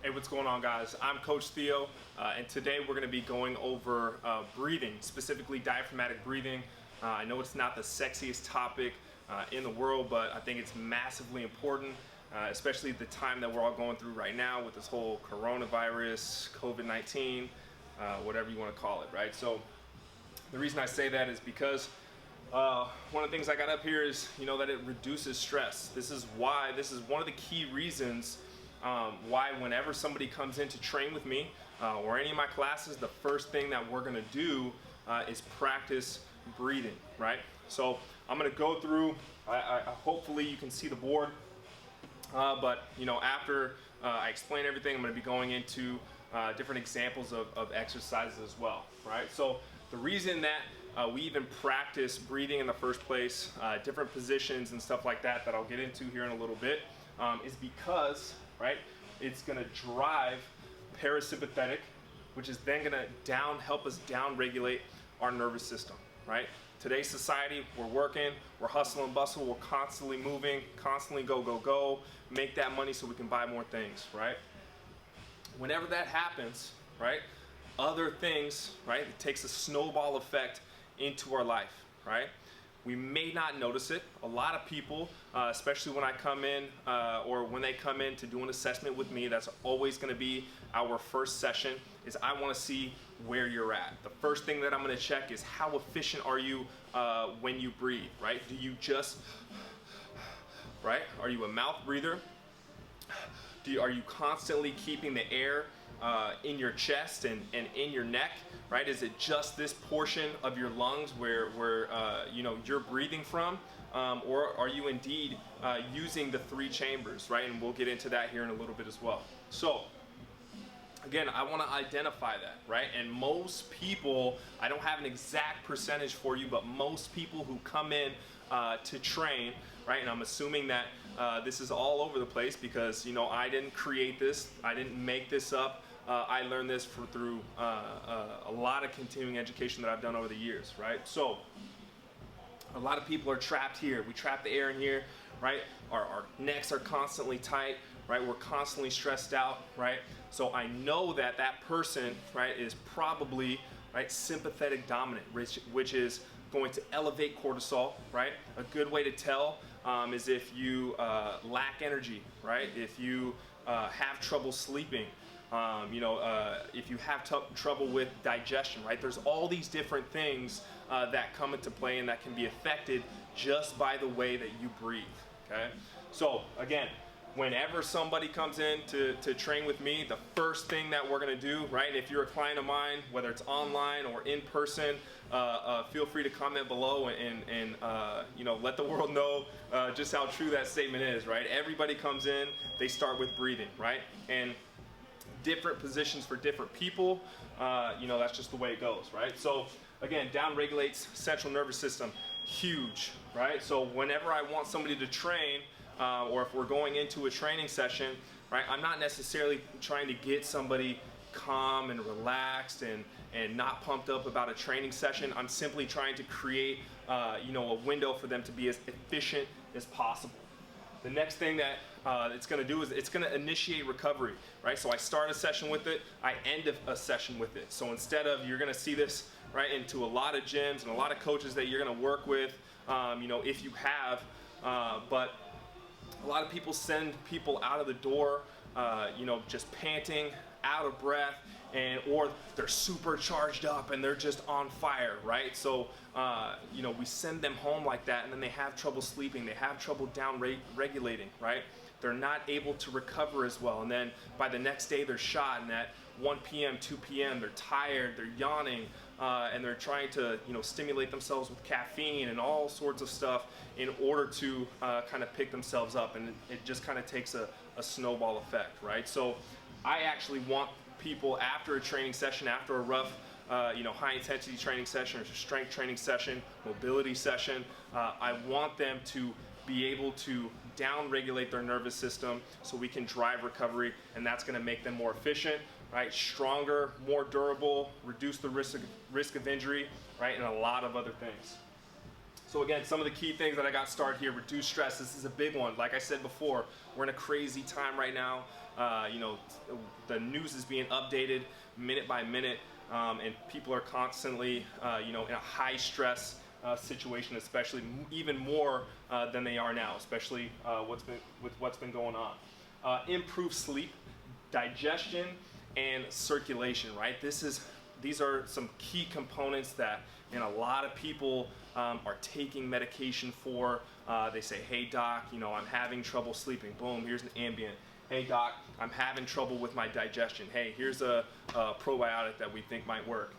Hey, what's going on, guys? I'm Coach Theo, and today we're going to be going over breathing, specifically diaphragmatic breathing. I know it's not the sexiest topic in the world, but I think it's massively important, especially at the time that we're all going through right now with this whole coronavirus, COVID-19, whatever you want to call it, right? So the reason I say that is because one of the things I got up here is, that it reduces stress. This is one of the key reasons why whenever somebody comes in to train with me or any of my classes, the first thing that we're going to do is practice breathing, right? So I'm going to go through, hopefully you can see the board, but after I explain everything, I'm going to be going into different examples of exercises as well, right? So the reason that we even practice breathing in the first place, different positions and stuff like that I'll get into here in a little bit, is because, right, it's going to drive parasympathetic, which is then going to help us down-regulate our nervous system, right? Today's society, we're working, we're hustle and bustle, we're constantly moving, constantly go, make that money so we can buy more things, right? Whenever that happens, right, other things, right, it takes a snowball effect into our life, right? We may not notice it. A lot of people, especially when I come in or when they come in to do an assessment with me, that's always going to be our first session, is I want to see where you're at. The first thing that I'm going to check is how efficient are you when you breathe, right? Do you just, right? Are you a mouth breather? Are you constantly keeping the air in your chest and in your neck, right? Is it just this portion of your lungs where you're breathing from, or are you indeed using the three chambers, right? And we'll get into that here in a little bit as well. So again, I want to identify that, right? And most people, I don't have an exact percentage for you, but most people who come in to train, right? And I'm assuming that this is all over the place because, I didn't create this, I didn't make this up. I learned this through a lot of continuing education that I've done over the years, right? So a lot of people are trapped here. We trap the air in here, right? Our necks are constantly tight, right? We're constantly stressed out, right? So I know that person, right, is probably, right, sympathetic dominant, which is going to elevate cortisol, right? A good way to tell is if you lack energy, right? If you have trouble sleeping, if you have trouble with digestion, right? There's all these different things that come into play and that can be affected just by the way that you breathe, okay? So again, whenever somebody comes in to train with me, the first thing that we're going to do, right, if you're a client of mine, whether it's online or in person, feel free to comment below and let the world know just how true that statement is, right? Everybody comes in, they start with breathing, right? And different positions for different people, that's just the way it goes, right? So again, down regulates central nervous system, huge, right? So whenever I want somebody to train, or if we're going into a training session, right, I'm not necessarily trying to get somebody calm and relaxed and not pumped up about a training session. I'm simply trying to create a window for them to be as efficient as possible. The next thing that it's going to do is it's going to initiate recovery, right? So I start a session with it, I end a session with it. So instead of, you're going to see this, right, into a lot of gyms and a lot of coaches that you're going to work with, if you have, but a lot of people send people out of the door, just panting, out of breath, or they're super charged up and they're just on fire, right? So, we send them home like that, and then they have trouble sleeping, they have trouble down regulating, right? They're not able to recover as well, and then by the next day they're shot, and at 1 p.m., 2 p.m., they're tired, they're yawning, and they're trying to, stimulate themselves with caffeine and all sorts of stuff in order to kind of pick themselves up, and it just kind of takes a snowball effect, right? So I actually want people after a training session, after a rough, high intensity training session or strength training session, mobility session, I want them to be able to down regulate their nervous system so we can drive recovery, and that's going to make them more efficient, right? Stronger, more durable, reduce the risk of injury, right? And a lot of other things. So again, some of the key things that I got started here: reduce stress. This is a big one. Like I said before, we're in a crazy time right now. the news is being updated minute by minute, and people are constantly, in a high stress situation, especially even more than they are now, especially what's been going on. Improve sleep, digestion, and circulation, right? These are some key components that a lot of people are taking medication for. They say, hey doc, I'm having trouble sleeping. Boom, here's an Ambien. Hey doc, I'm having trouble with my digestion. Hey, here's a probiotic that we think might work.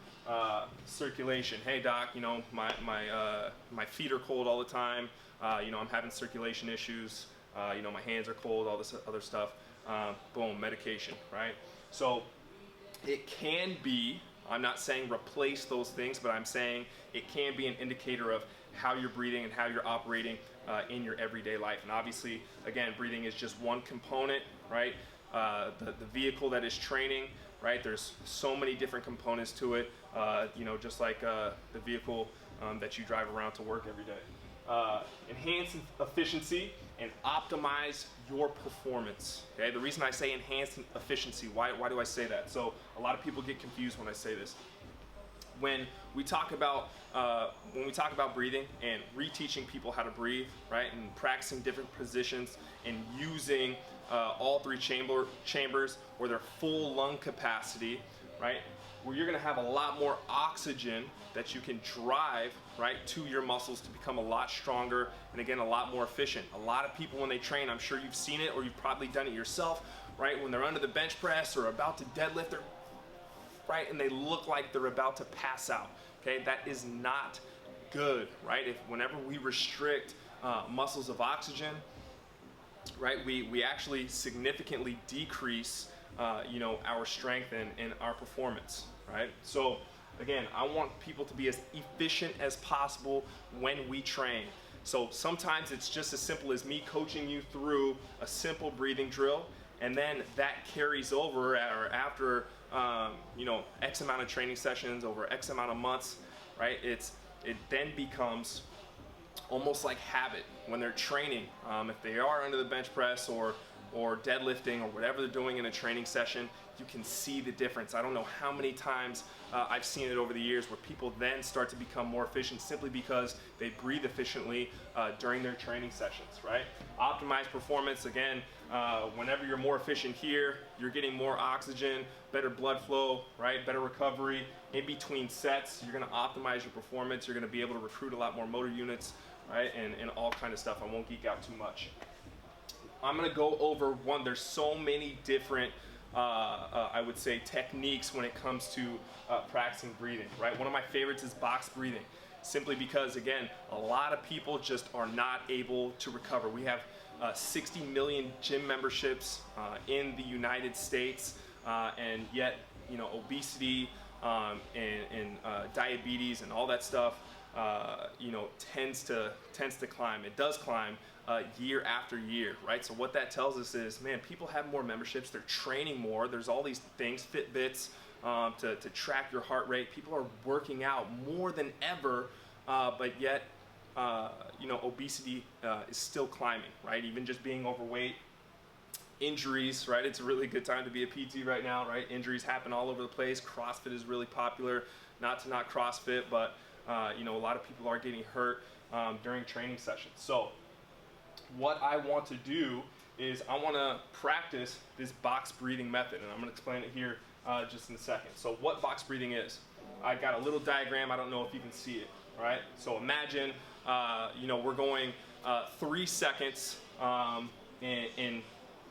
Circulation. Hey doc, my feet are cold all the time. I'm having circulation issues. My hands are cold. All this other stuff. Boom, medication. Right. So it can be. I'm not saying replace those things, but I'm saying it can be an indicator of how you're breathing and how you're operating in your everyday life. And obviously, again, breathing is just one component, right? The vehicle that is training, right? There's so many different components to it, just like the vehicle that you drive around to work every day. Enhance efficiency and optimize your performance. Okay, the reason I say enhance efficiency, why do I say that? So a lot of people get confused when I say this. When we talk about breathing and reteaching people how to breathe, right, and practicing different positions and using all three chambers or their full lung capacity, right, where you're going to have a lot more oxygen that you can drive, right, to your muscles to become a lot stronger and, again, a lot more efficient. A lot of people when they train, I'm sure you've seen it or you've probably done it yourself, right, when they're under the bench press or about to deadlift, right, and they look like they're about to pass out. Okay, that is not good, right? Whenever we restrict muscles of oxygen, right, we actually significantly decrease our strength and our performance, right? So again, I want people to be as efficient as possible when we train. So sometimes it's just as simple as me coaching you through a simple breathing drill, and then that carries over or after X amount of training sessions over X amount of months, right? It then becomes almost like habit when they're training. If they are under the bench press or deadlifting or whatever they're doing in a training session, you can see the difference. I don't know how many times I've seen it over the years where people then start to become more efficient simply because they breathe efficiently during their training sessions, right? Optimize performance, again, whenever you're more efficient here, you're getting more oxygen, better blood flow, right? Better recovery. In between sets, you're gonna optimize your performance. You're gonna be able to recruit a lot more motor units, right? And all kind of stuff. I won't geek out too much. I'm gonna go over one. There's so many different, I would say, techniques when it comes to practicing breathing, right? One of my favorites is box breathing, simply because, again, a lot of people just are not able to recover. We have 60 million gym memberships in the United States, and yet, obesity and diabetes and all that stuff, tends to climb. It does climb year after year, right? So what that tells us is, man, people have more memberships, they're training more, there's all these things, Fitbits, to track your heart rate. People are working out more than ever, but yet, obesity is still climbing, right? Even just being overweight, injuries, right? It's a really good time to be a PT right now, right? Injuries happen all over the place. CrossFit is really popular. Not to knock CrossFit, but a lot of people are getting hurt during training sessions. So what I want to do is I want to practice this box breathing method, and I'm going to explain it here just in a second. So what box breathing is, I got a little diagram. I don't know if you can see it, right? So imagine, we're going 3 seconds in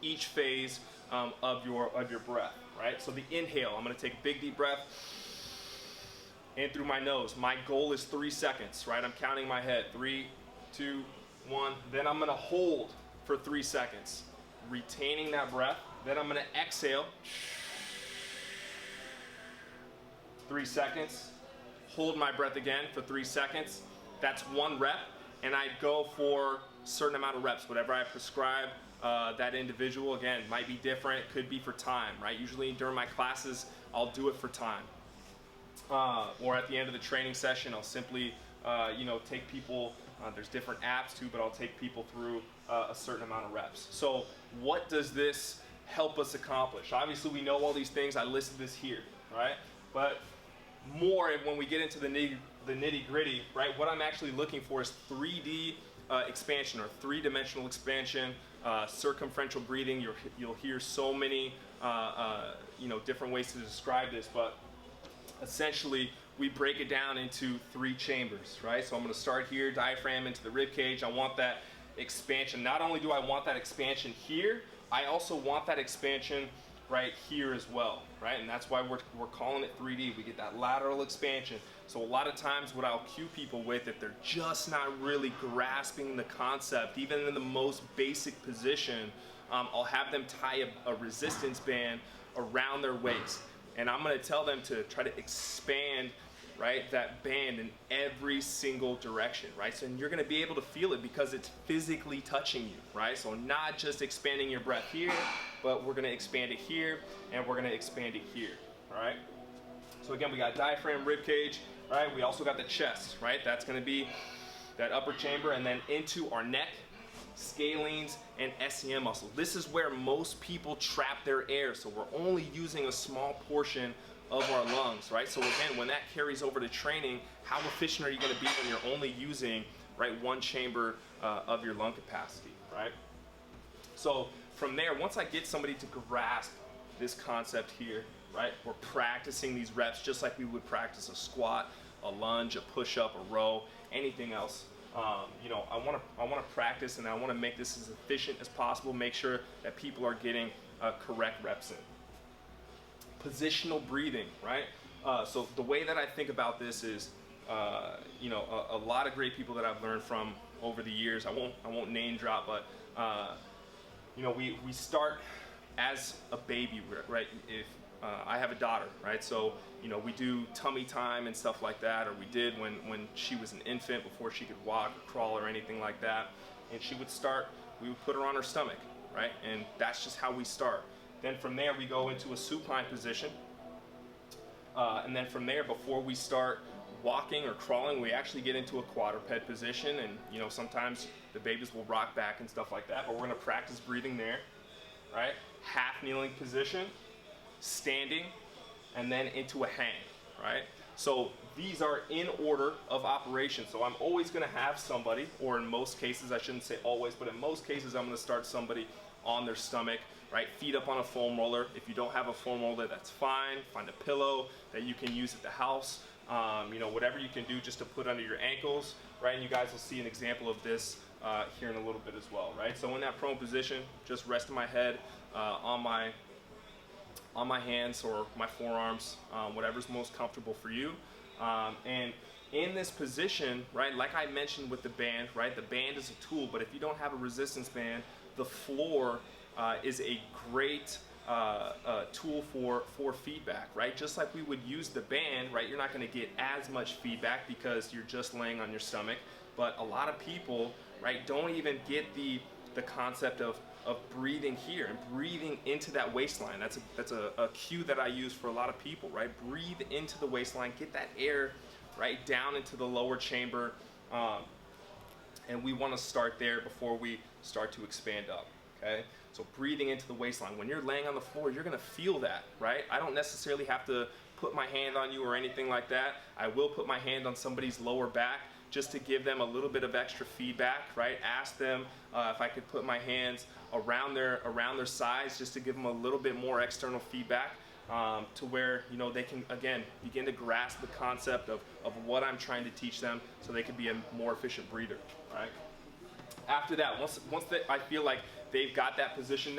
each phase of your breath, right? So the inhale, I'm going to take a big deep breath in through my nose. My goal is 3 seconds, right? I'm counting my head. 3, 2, 1. Then I'm going to hold for 3 seconds, retaining that breath. Then I'm going to exhale. 3 seconds. Hold my breath again for 3 seconds. That's 1 rep, and I go for a certain amount of reps, whatever I prescribe that individual. Again, might be different, could be for time, right? Usually during my classes, I'll do it for time. Or at the end of the training session, I'll simply, take people, there's different apps too, but I'll take people through a certain amount of reps. So what does this help us accomplish? Obviously, we know all these things. I listed this here, right? But more when we get into the nitty gritty, right? What I'm actually looking for is 3D expansion, or three-dimensional expansion, circumferential breathing. You'll hear so many different ways to describe this, but essentially we break it down into 3 chambers, right? So I'm going to start here, diaphragm into the rib cage. I want that expansion. Not only do I want that expansion here, I also want that expansion right here as well, right? And that's why we're calling it 3D. We get that lateral expansion. So a lot of times what I'll cue people with, if they're just not really grasping the concept, even in the most basic position, I'll have them tie a resistance band around their waist. And I'm going to tell them to try to expand, right, that band in every single direction, right? So you're going to be able to feel it because it's physically touching you, right? So not just expanding your breath here, but we're going to expand it here, and we're going to expand it here, all right? So again, we got diaphragm, rib cage, right? We also got the chest, right? That's going to be that upper chamber, and then into our neck, scalenes, and SEM muscle. This is where most people trap their air, so we're only using a small portion of our lungs, right? So again, when that carries over to training, how efficient are you going to be when you're only using, right, one chamber of your lung capacity, right? So from there, once I get somebody to grasp this concept here, right, we're practicing these reps just like we would practice a squat, a lunge, a push-up, a row, anything else. I want to practice, and I want to make this as efficient as possible, make sure that people are getting correct reps in. Positional breathing, right? So the way that I think about this is, a lot of great people that I've learned from over the years. I won't name drop, but we start as a baby, right? If I have a daughter, right? So we do tummy time and stuff like that, or we did when she was an infant before she could walk or crawl or anything like that. And we would put her on her stomach, right? And that's just how we start. Then from there, we go into a supine position. And then from there, before we start walking or crawling, we actually get into a quadruped position. And, sometimes the babies will rock back and stuff like that. But we're going to practice breathing there, right? Half kneeling position, standing, and then into a hang, right? So these are in order of operation. So I'm always going to have somebody, or in most cases, I shouldn't say always, but in most cases, I'm going to start somebody on their stomach, right? Feet up on a foam roller. If you don't have a foam roller, that's fine. Find a pillow that you can use at the house. Whatever you can do just to put under your ankles, right? And you guys will see an example of this here in a little bit as well, right? So in that prone position, just resting my head on my hands or my forearms, whatever's most comfortable for you. And in this position, right, like I mentioned with the band, right, the band is a tool, but if you don't have a resistance band, the floor is a great tool for feedback, right? Just like we would use the band, right, you're not going to get as much feedback because you're just laying on your stomach, but a lot of people, right, don't even get the concept of breathing here and breathing into that waistline. That's a cue that I use for a lot of people, right? Breathe into the waistline, get that air right down into the lower chamber, and we want to start there before we start to expand up, okay? So breathing into the waistline. When you're laying on the floor, you're going to feel that, right? I don't necessarily have to put my hand on you or anything like that. I will put my hand on somebody's lower back just to give them a little bit of extra feedback, right? Ask them if I could put my hands around their sides just to give them a little bit more external feedback to where they can again begin to grasp the concept of what I'm trying to teach them, so they can be a more efficient breather, right? After that, once I feel like they've got that position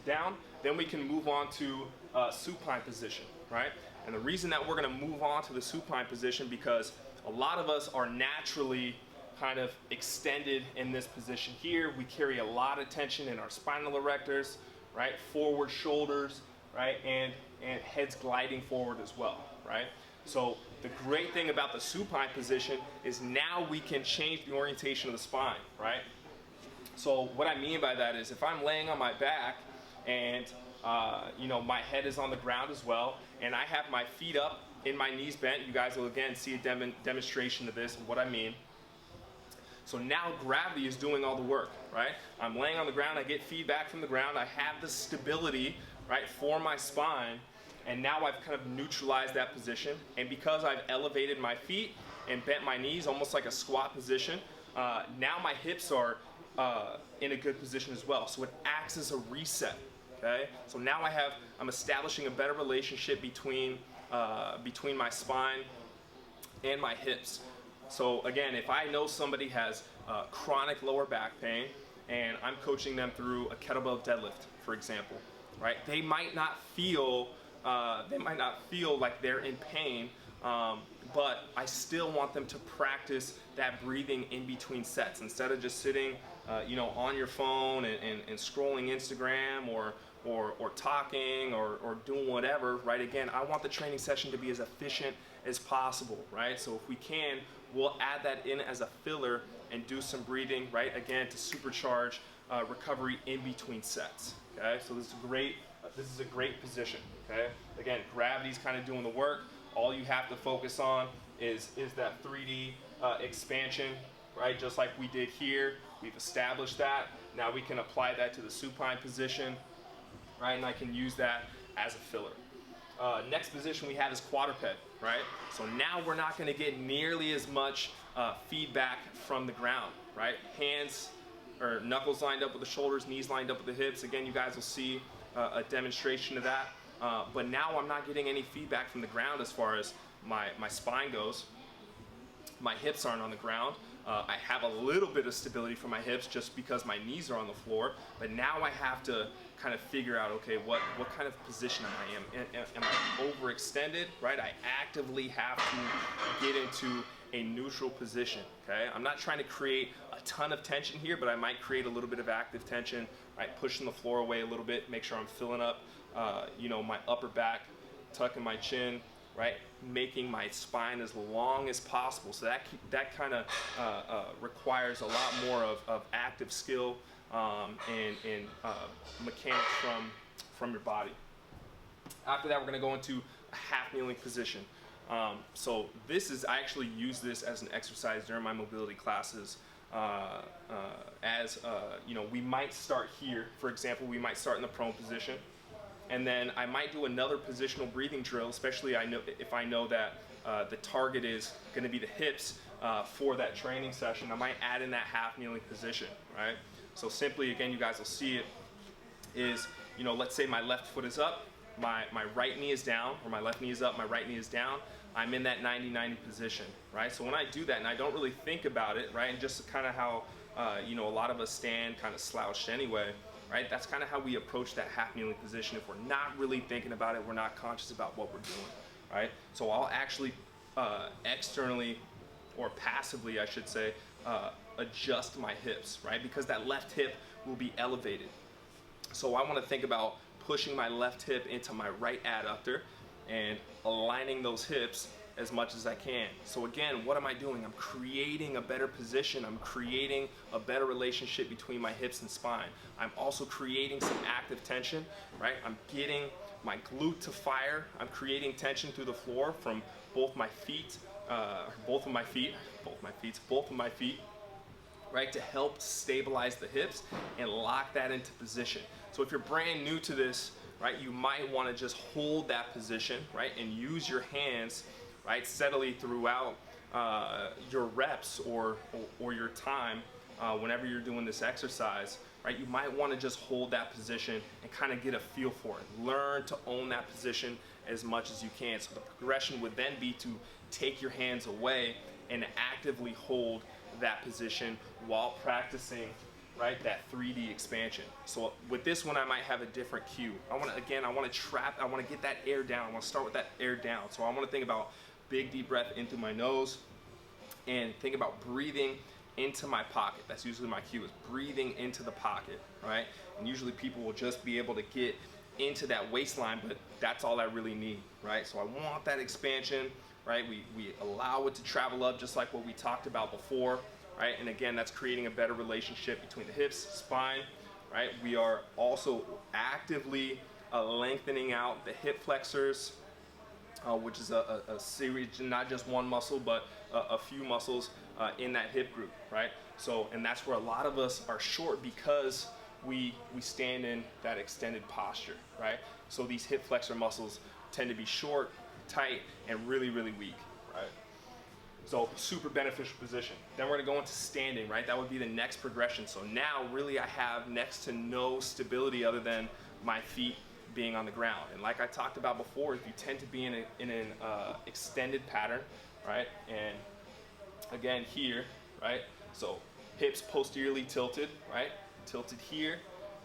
down, then we can move on to supine position, right? And the reason that we're going to move on to the supine position, because a lot of us are naturally kind of extended in this position here. We carry a lot of tension in our spinal erectors, right? Forward shoulders, right? And heads gliding forward as well, right? So the great thing about the supine position is now we can change the orientation of the spine, right? So what I mean by that is if I'm laying on my back and my head is on the ground as well, and I have my feet up in my knees bent, you guys will again see a demonstration of this and what I mean. So now gravity is doing all the work, right? I'm laying on the ground, I get feedback from the ground, I have the stability, right, for my spine, and now I've kind of neutralized that position. And because I've elevated my feet and bent my knees, almost like a squat position, now my hips are in a good position as well. So it acts as a reset, okay? So now I'm establishing a better relationship between my spine and my hips. So again, if I know somebody has chronic lower back pain and I'm coaching them through a kettlebell deadlift, for example, right? They might not feel like they're in pain, but I still want them to practice that breathing in between sets instead of just sitting, on your phone and scrolling Instagram or talking or doing whatever, right? Again, I want the training session to be as efficient as possible, right? So if we can, we'll add that in as a filler and do some breathing, right? Again, to supercharge recovery in between sets, okay? So this is a great position, okay? Again, gravity's kind of doing the work. All you have to focus on is that 3D expansion, right? Just like we did here. We've established that. Now we can apply that to the supine position, right? And I can use that as a filler. Next position we have is quadruped, right? So now we're not going to get nearly as much feedback from the ground, right? Hands or knuckles lined up with the shoulders, knees lined up with the hips. Again, you guys will see a demonstration of that. But now I'm not getting any feedback from the ground as far as my spine goes. My hips aren't on the ground. I have a little bit of stability for my hips just because my knees are on the floor, but now I have to kind of figure out, okay, what kind of position am I in? Am I overextended, right? I actively have to get into a neutral position, okay? I'm not trying to create a ton of tension here, but I might create a little bit of active tension, right? Pushing the floor away a little bit, make sure I'm filling up, my upper back, tucking my chin, right? Making my spine as long as possible. So that kind of requires a lot more of active skill and mechanics from your body. After that, we're going to go into a half kneeling position. So I actually use this as an exercise during my mobility classes. We might start here. For example, we might start in the prone position. And then I might do another positional breathing drill, especially if I know that the target is going to be the hips for that training session. I might add in that half kneeling position, right? So simply, again, you guys will see it, is, let's say my left foot is up, my right knee is down, or my left knee is up, my right knee is down. I'm in that 90-90 position, right? So when I do that, and I don't really think about it, right, and just kind of how, a lot of us stand kind of slouched anyway, right? That's kind of how we approach that half kneeling position. If we're not really thinking about it, we're not conscious about what we're doing, right? So I'll actually externally, or passively I should say, adjust my hips, right? Because that left hip will be elevated. So I want to think about pushing my left hip into my right adductor and aligning those hips as much as I can. So again, what am I doing? I'm creating a better position. I'm creating a better relationship between my hips and spine. I'm also creating some active tension, right? I'm getting my glute to fire. I'm creating tension through the floor from both of my feet, right? To help stabilize the hips and lock that into position. So if you're brand new to this, right, you might want to just hold that position, right? And use your hands, right, steadily throughout your reps or your time whenever you're doing this exercise, right? You might want to just hold that position and kind of get a feel for it. Learn to own that position as much as you can. So the progression would then be to take your hands away and actively hold that position while practicing, right, that 3D expansion. So with this one, I might have a different cue. I want to get that air down. I want to start with that air down. So I want to think about big deep breath in through my nose and think about breathing into my pocket. That's usually my cue, is breathing into the pocket, right? And usually people will just be able to get into that waistline, but that's all I really need, right? So I want that expansion, right? We allow it to travel up just like what we talked about before, right? And again, that's creating a better relationship between the hips, spine, right? We are also actively lengthening out the hip flexors, which is a series, not just one muscle, but a few muscles in that hip group, right? So, and that's where a lot of us are short because we stand in that extended posture, right? So these hip flexor muscles tend to be short, tight, and really, really weak, right? So super beneficial position. Then we're gonna go into standing, right? That would be the next progression. So now really I have next to no stability other than my feet being on the ground. And like I talked about before, if you tend to be in an extended pattern, right? And again here, right? So hips posteriorly tilted, right? Tilted here,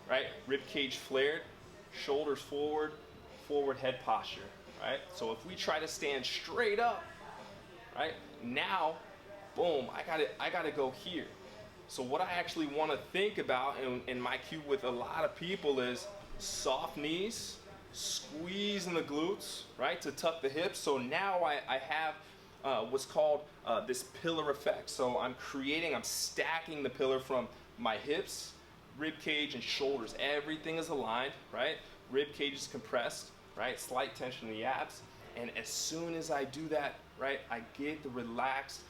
right? Rib cage flared, shoulders forward, forward head posture, right? So if we try to stand straight up, right? Now, boom, I gotta go here. So what I actually want to think about in my cue with a lot of people is soft knees, squeeze in the glutes, right, to tuck the hips. So now I have what's called this pillar effect. So I'm stacking the pillar from my hips, rib cage, and shoulders. Everything is aligned, right? Rib cage is compressed, right? Slight tension in the abs. And as soon as I do that, right, I get the relaxed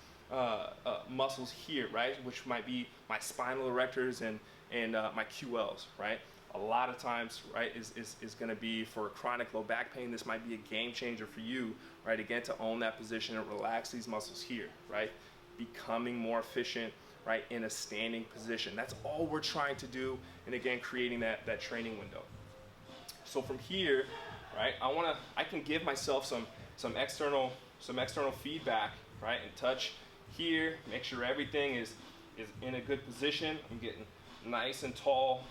muscles here, right, which might be my spinal erectors and my QLs, right? A lot of times, right, is going to be for chronic low back pain. This might be a game changer for you, right? Again, to own that position and relax these muscles here, right? Becoming more efficient, right, in a standing position. That's all we're trying to do. And again, creating that training window. So from here, right, I can give myself some external feedback, right, and touch here, make sure everything is in a good position. I'm getting nice and tall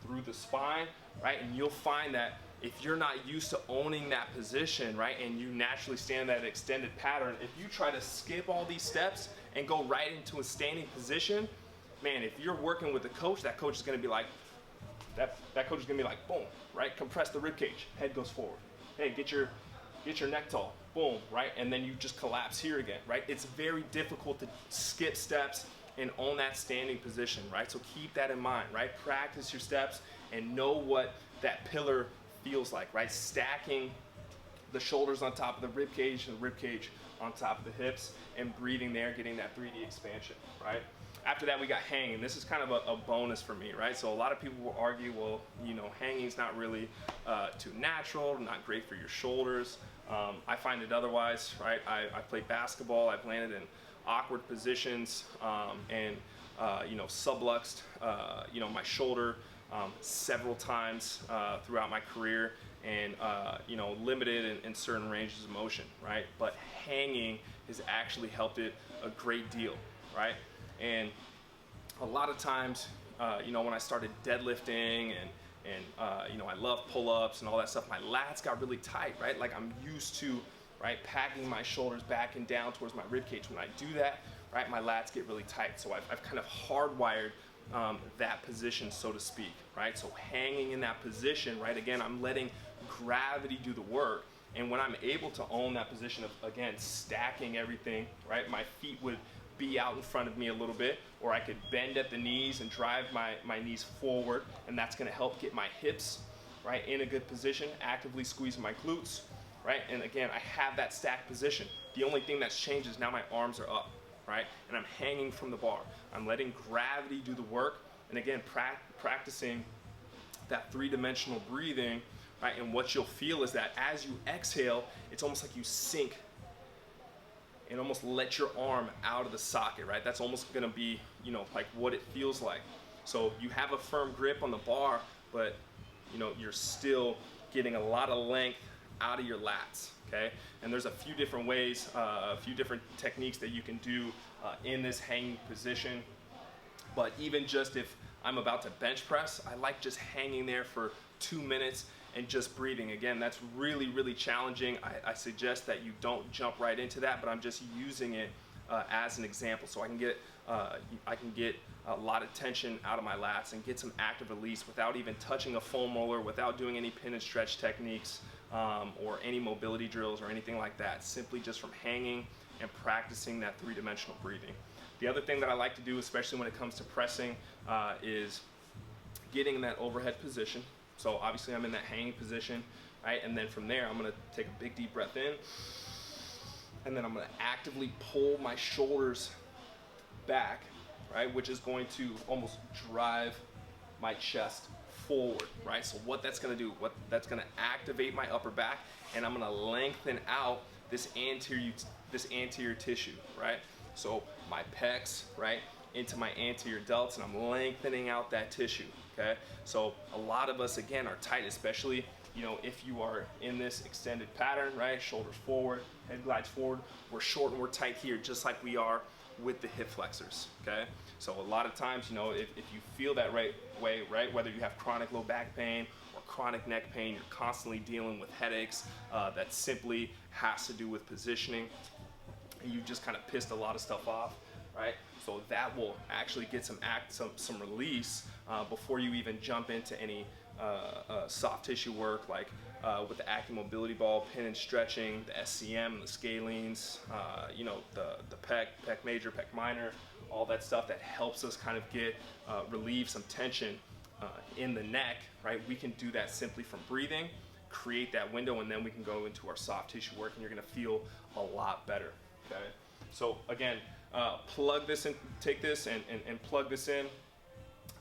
through the spine, right? And you'll find that if you're not used to owning that position, right, and you naturally stand in that extended pattern, if you try to skip all these steps and go right into a standing position, man, if you're working with a coach, that coach is gonna be like, that coach is gonna be like, boom, right? Compress the rib cage, head goes forward. Hey, get your neck tall, boom, right? And then you just collapse here again, right? It's very difficult to skip steps and own that standing position, right? So keep that in mind, right? Practice your steps and know what that pillar feels like, right? Stacking the shoulders on top of the rib cage and the rib cage on top of the hips and breathing there, getting that 3D expansion, right? After that, we got hanging. This is kind of a bonus for me, right? So a lot of people will argue, well, you know, hanging's not really too natural, not great for your shoulders. I find it otherwise, right? I played basketball. I've landed in awkward positions and you know, subluxed, you know, my shoulder several times throughout my career, and you know, limited in certain ranges of motion, right? But hanging has actually helped it a great deal, right? And a lot of times, you know, when I started deadlifting and you know, I love pull-ups and all that stuff, my lats got really tight, right? Like I'm used to, right, packing my shoulders back and down towards my rib cage. When I do that, right, my lats get really tight. So I've kind of hardwired that position, so to speak, right? So hanging in that position, right, again, I'm letting gravity do the work. And when I'm able to own that position of, again, stacking everything, right, my feet would be out in front of me a little bit, or I could bend at the knees and drive my knees forward, and that's gonna help get my hips, right, in a good position, actively squeezing my glutes, right? And again, I have that stacked position. The only thing that's changed is now my arms are up, right? And I'm hanging from the bar. I'm letting gravity do the work, and again, practicing that three-dimensional breathing, right? And what you'll feel is that as you exhale, it's almost like you sink and almost let your arm out of the socket, right? That's almost gonna be, you know, like what it feels like. So you have a firm grip on the bar, but you know, you're still getting a lot of length out of your lats, okay? And there's a few different ways, a few different techniques that you can do in this hanging position. But even just if I'm about to bench press, I like just hanging there for 2 minutes and just breathing. Again, that's really, really challenging. I suggest that you don't jump right into that, but I'm just using it as an example. So I can get a lot of tension out of my lats and get some active release without even touching a foam roller, without doing any pin and stretch techniques or any mobility drills or anything like that. Simply just from hanging and practicing that three-dimensional breathing. The other thing that I like to do, especially when it comes to pressing, is getting in that overhead position. So obviously I'm in that hanging position, right? And then from there, I'm gonna take a big deep breath in, and then I'm gonna actively pull my shoulders back, right, which is going to almost drive my chest forward, right? So what that's gonna do, that's gonna activate my upper back, and I'm gonna lengthen out this anterior tissue, right? So my pecs, right, into my anterior delts, and I'm lengthening out that tissue, okay? So a lot of us, again, are tight, especially, you know, if you are in this extended pattern, right? Shoulders forward, head glides forward. We're short and we're tight here, just like we are with the hip flexors, okay? So a lot of times, you know, if you feel that right way, right, whether you have chronic low back pain or chronic neck pain, you're constantly dealing with headaches, that simply has to do with positioning, and you just kind of pissed a lot of stuff off, right? So that will actually get some release before you even jump into any soft tissue work, like with the active mobility ball, pin and stretching, the SCM, the scalenes, you know, the pec major, pec minor, all that stuff that helps us kind of get relieve some tension in the neck, right? We can do that simply from breathing, create that window, and then we can go into our soft tissue work, and you're gonna feel a lot better, okay? So again, plug this in, take this and plug this in.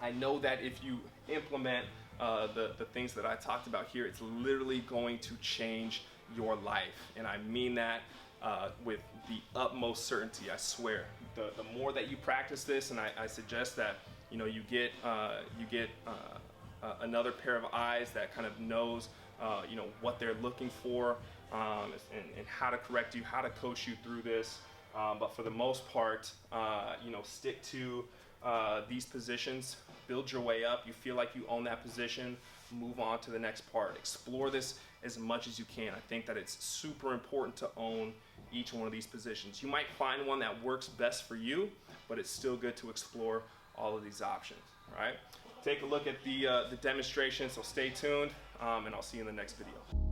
I know that if you implement the things that I talked about here, it's literally going to change your life, and I mean that with the utmost certainty. I swear. The more that you practice this, and I suggest that, you know, you get another pair of eyes that kind of knows you know, what they're looking for, and how to correct you, how to coach you through this. But for the most part, you know, stick to these positions, build your way up. You feel like you own that position, move on to the next part. Explore this as much as you can. I think that it's super important to own each one of these positions. You might find one that works best for you, but it's still good to explore all of these options, all right? Take a look at the demonstration, so stay tuned, and I'll see you in the next video.